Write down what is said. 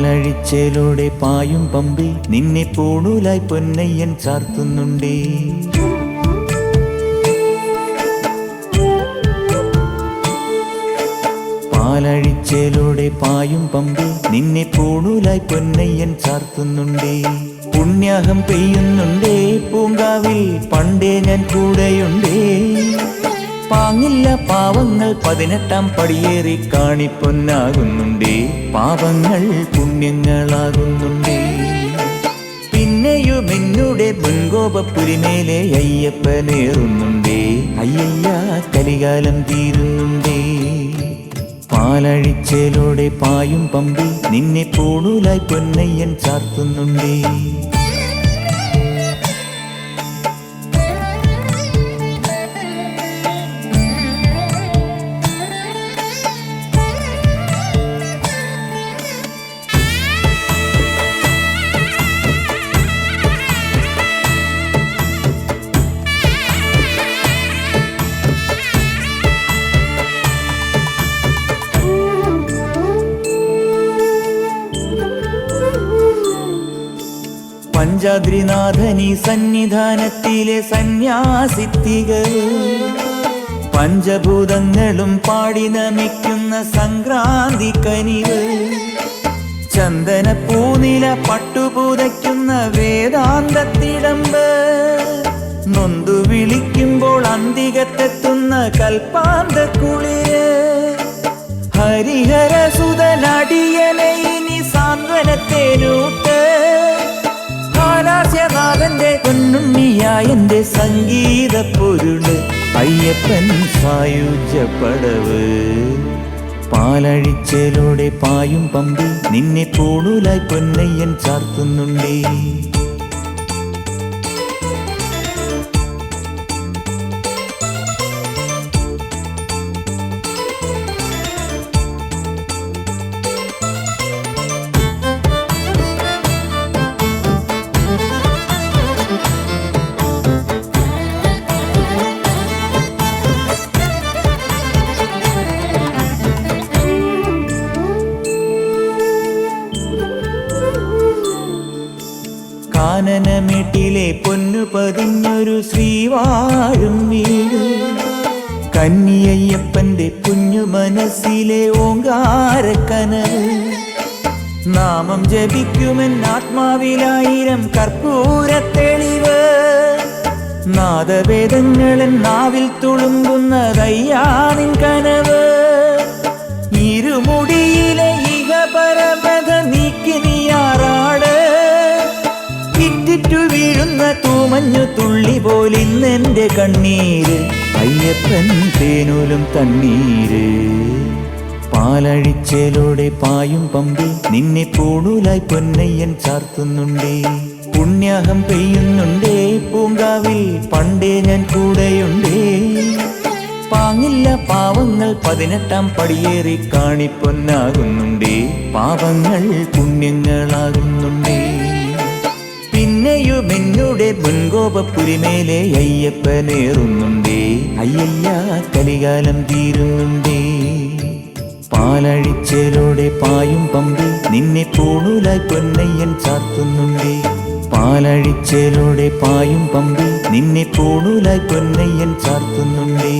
പാലഴിച്ചേലോടെ പായും പമ്പി നിന്നെ പൂണൂലായി പൊന്നയ്യൻ ചാർത്തുന്നുണ്ടേ. പാലഴിച്ചേലോടെ പായും പമ്പി നിന്നെ പൂണൂലായി പൊന്നയ്യൻ ചാർത്തുന്നുണ്ടേ. പുണ്യാഹം പെയ്യുന്നുണ്ടേ പൂങ്കാവിൽ പണ്ടേ ഞാൻ കൂടെയുണ്ടേ. പാങ്ങില്ല പാവങ്ങൾ 18-ാം പടിയേറി കാണിപ്പൊന്നാകുന്നുണ്ടേ. പാപങ്ങൾ പുണ്യങ്ങളാകുന്നുണ്ടേ. പിന്നെയും എന്നുടെ മുൻകോപപ്പുരിമേലെ അയ്യപ്പനേറുന്നുണ്ടേ. അയ്യയ്യ കലികാലം തീരുന്നുണ്ടേ. പാലഴിച്ചേലോടെ പായും പമ്പി നിന്നെ പൂണൂലായി പൊന്നയ്യൻ ചാർത്തുന്നുണ്ടേ. പഞ്ചാദ്രിനാഥനീ സന്നിധാനത്തിലെ സന്യാസിത്തികൾ പഞ്ചഭൂതങ്ങളും പാടി നമിക്കുന്ന സംക്രാന്തി കനിവ്. ചന്ദന പൂനില പട്ടുപൂതയ്ക്കുന്ന വേദാന്തത്തിടമ്പ്. നൊന്തു വിളിക്കുമ്പോൾ അന്തികത്തെത്തുന്ന കൽപ്പാന്ത കുളിര്. ഹരിഹരസുതനടിയനെ ഇനി സാന്ത്വനത്തേനൂട്ട്. ാഥന്റെ പൊന്നുണ്ണിയായന്റെ സംഗീത പൊരുള് അയ്യപ്പൻ സായുജ്യപ്പടവ്. പാലഴിച്ചേലോടെ പായും പമ്പി നിന്നെ പൂണൂലായി പൊന്നയ്യൻ ചാർത്തുന്നുണ്ടേ. കാനനമേട്ടിലെ പൊന്നു പതിഞ്ഞൊരു ശ്രീവാഴും വീട്. കന്നിയയ്യപ്പന്റെ കുഞ്ഞു മനസ്സിലെ ഓങ്കാരക്കനവ്. നാമം ജപിക്കുമെൻ ആത്മാവിലായിരം കർപ്പൂരത്തെളിവ്. നാദവേദങ്ങളൻ നാവിൽ തുളുമ്പുന്നതയ്യാനിൻ കനവ്. ഇരുമുടിയിലെ ഇഹപരമത നീക്കി നീയാറാട്. ഇറ്റിറ്റു വീഴുന്ന തൂമഞ്ഞു തുള്ളി പോലിന്നെന്റെ കണ്ണീര്. അയ്യപ്പൻ തേനൂലും തണ്ണീര്. പാലഴിച്ചേലോടെ പായും പമ്പി നിന്നെ പൂണൂലായി പൊന്നയ്യൻ ചാർത്തുന്നുണ്ടേ. പുണ്യാഹം പെയ്യുന്നുണ്ടേ പൂങ്കാവിൽ പണ്ടേ ഞാൻ കൂടെയുണ്ടേ. പാങ്ങില്ല പാവങ്ങൾ 18-ാം പടിയേറി കാണിപ്പൊന്നാകുന്നുണ്ടേ. പാപങ്ങൾ പുണ്യങ്ങളാകുന്നുണ്ടേ. പിന്നെയും എന്നുടെ മുൻകോപപ്പുരിമേലെ അയ്യപ്പനേറുന്നുണ്ടേ. അയ്യയ്യ കലികാലം തീരുന്നുണ്ടേ. പാലഴിച്ചേലോടെ പായും പമ്പി നിന്നെ പൂണൂലായി പൊന്നയ്യൻ ചാർത്തുന്നുണ്ടേ. പാലഴിച്ചേലോടെ പായും പമ്പി നിന്നെ പൂണൂലായി പൊന്നയ്യൻ ചാർത്തുന്നുണ്ടേ.